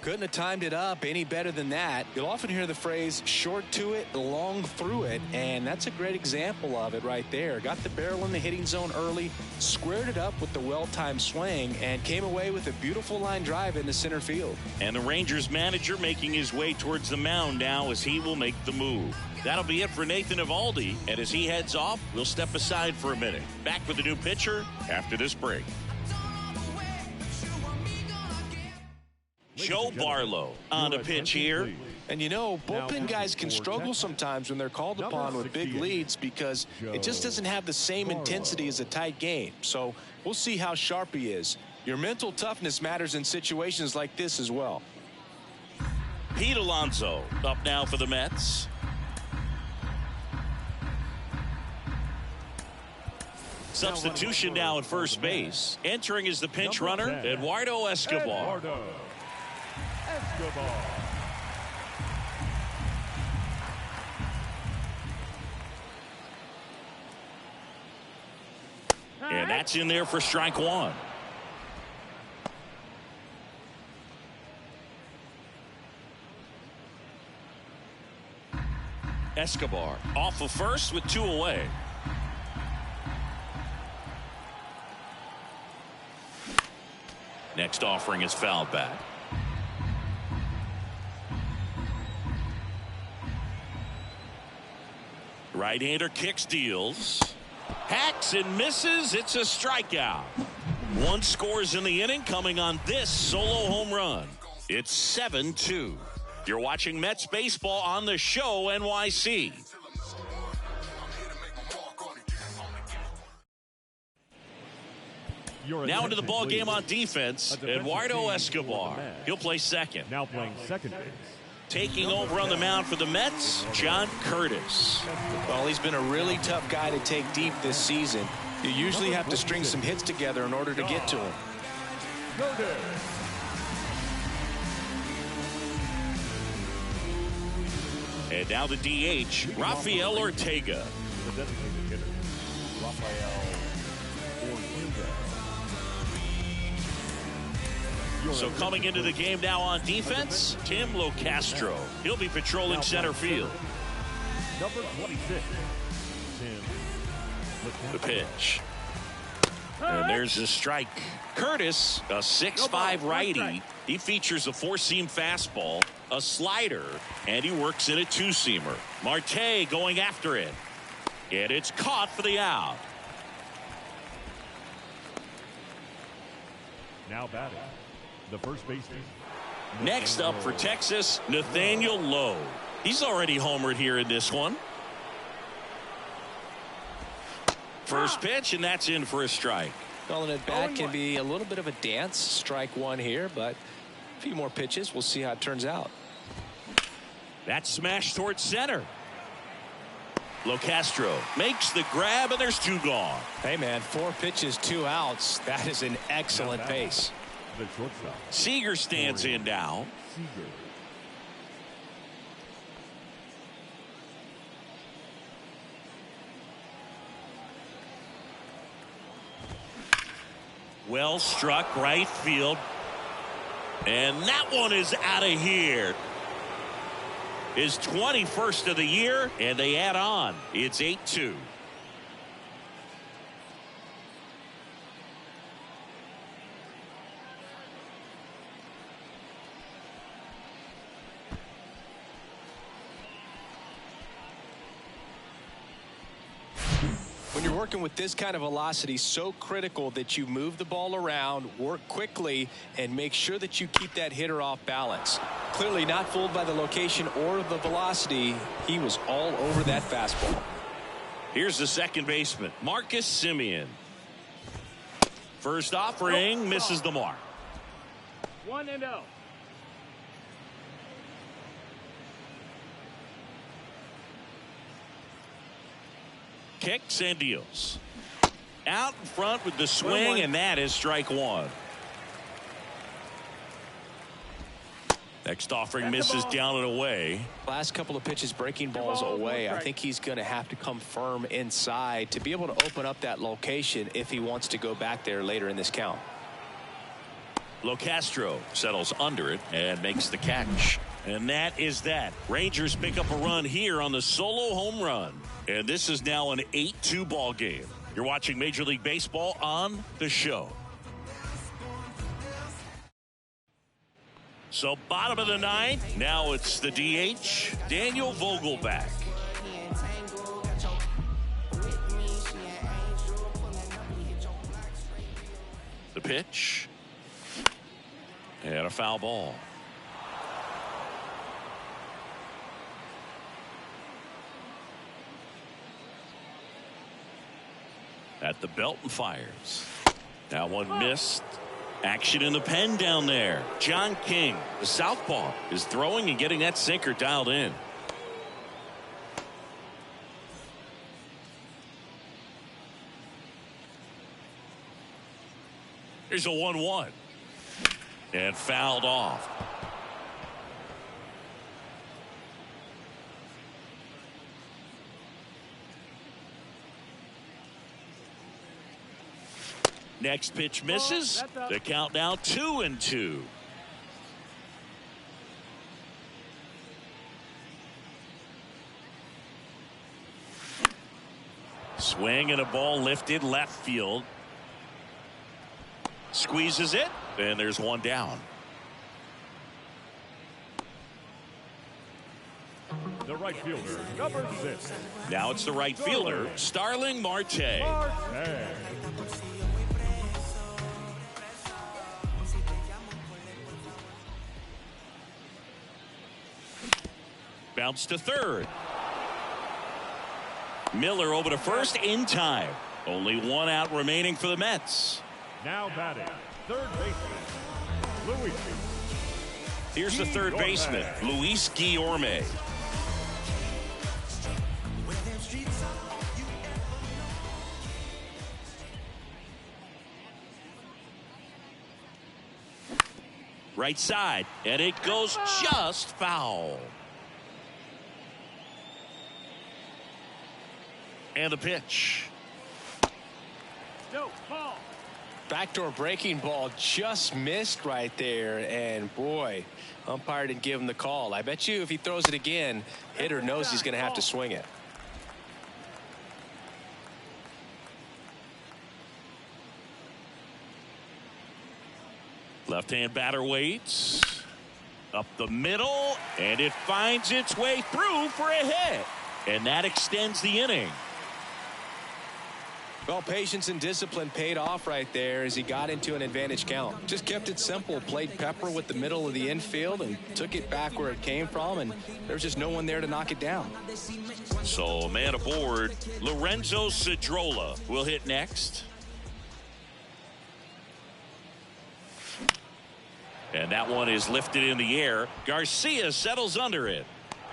Couldn't have timed it up any better than that. You'll often hear the phrase short to it, long through it, and that's a great example of it right there. Got the barrel in the hitting zone early, squared it up with the well-timed swing, and came away with a beautiful line drive into center field. And the Rangers manager making his way towards the mound now as he will make the move. That'll be it for Nathan Eovaldi, and as he heads off, we'll step aside for a minute. Back with a new pitcher after this break. Joe Barlow on a pitch here. And you know, bullpen guys can struggle sometimes when they're called upon with big leads because it just doesn't have the same intensity as a tight game. So we'll see how sharp he is. Your mental toughness matters in situations like this as well. Pete Alonso up now for the Mets. Substitution now at first base. Entering is the pinch runner, Eduardo Escobar. And that's in there for strike 1. Escobar off of first with 2 away. Next offering is fouled back. Right-hander kicks, deals. Hacks and misses. It's a strikeout. 1 scores in the inning coming on this solo home run. It's 7-2. You're watching Mets baseball on the show NYC. Now into the ball game on defense, Eduardo Escobar. He'll play second. Now playing second base. Taking over on the mound for the Mets, John Curtis. Well, he's been a really tough guy to take deep this season. You usually have to string some hits together in order to get to him. And now the DH, Rafael Ortega. The designated hitter, Rafael Ortega. So coming into the game now on defense, Tim Locastro. He'll be patrolling center field. Number 26, Tim The pitch. And there's a strike. Curtis, a 6'5" righty. He features a four-seam fastball, a slider, and he works in a two-seamer. Marte going after it. And it's caught for the out. now batting, the first baseman. Next up for Texas, Nathaniel Lowe. He's already homered here in this one. First pitch, and that's in for a strike. Calling it back can be a little bit of a dance. Strike one here, but a few more pitches. We'll see how it turns out. That's smashed towards center. Locastro makes the grab, and there's two gone. Hey, man, 4 pitches, 2 outs. That is an excellent pace. The shortstop. Seager stands in now. Seager. Well struck right field. And that one is out of here. His 21st of the year, and they add on. It's 8-2. When you're working with this kind of velocity, so critical that you move the ball around, work quickly, and make sure that you keep that hitter off balance. Clearly not fooled by the location or the velocity. He was all over that fastball. Here's the second baseman, Marcus Semien. First offering, misses the mark. 1-0. Kicks and deals. Out in front with the swing, and that is strike one. Next offering misses down and away. Last couple of pitches breaking balls away. I think he's going to have to come firm inside to be able to open up that location if he wants to go back there later in this count. Locastro settles under it and makes the catch. And that is that. Rangers pick up a run here on the solo home run. And this is now an 8-2 ball game. You're watching Major League Baseball on the show. So bottom of the ninth. Now it's the DH, Daniel Vogelback. The pitch. And a foul ball. At the belt and fires. That one missed. Action in the pen down there. John King, the southpaw, is throwing and getting that sinker dialed in. Here's a 1-1. And fouled off. Next pitch misses. The count now 2-2. Swing and a ball lifted left field. Squeezes it, and there's one down. The right fielder, number 6. Now it's the right fielder, Starling Marte. Marte. Bounce to third. Miller over to first in time. Only one out remaining for the Mets. Now batting, third baseman, Luis. Here's the third baseman, Luis Guillorme. Right side, and it goes just foul. And the pitch. No, ball. Backdoor breaking ball just missed right there, and boy, umpire didn't give him the call. I bet you if he throws it again, hitter knows he's going to have to swing it. Left-hand batter waits. Up the middle, and it finds its way through for a hit. And that extends the inning. Well, patience and discipline paid off right there as he got into an advantage count. Just kept it simple, played pepper with the middle of the infield and took it back where it came from, and there was just no one there to knock it down. So a man aboard, Lorenzo Cedrola will hit next. And that one is lifted in the air. Garcia settles under it.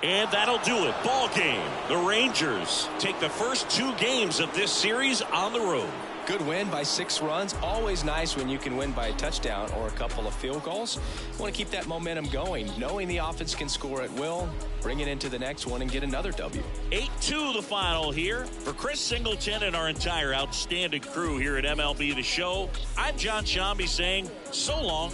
And that'll do it. Ball game. The Rangers take the first 2 games of this series on the road. Good win by 6 runs. Always nice when you can win by a touchdown or a couple of field goals. Want to keep that momentum going, knowing the offense can score at will, bring it into the next one and get another W. 8-2 the final here. For Chris Singleton and our entire outstanding crew here at MLB The Show, I'm John Shambi saying so long.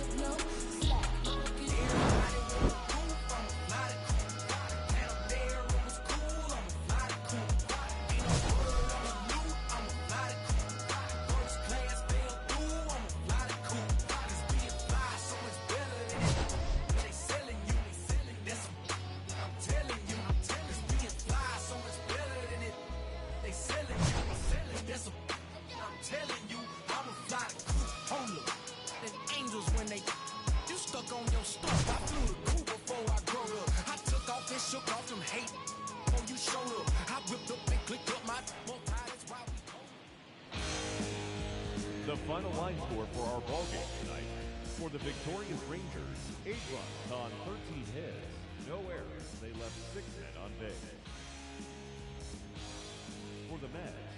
The final line score for our ball game tonight. For the victorious Rangers, 8 runs on 13 hits, no errors. They left 6 men on base. For the Mets,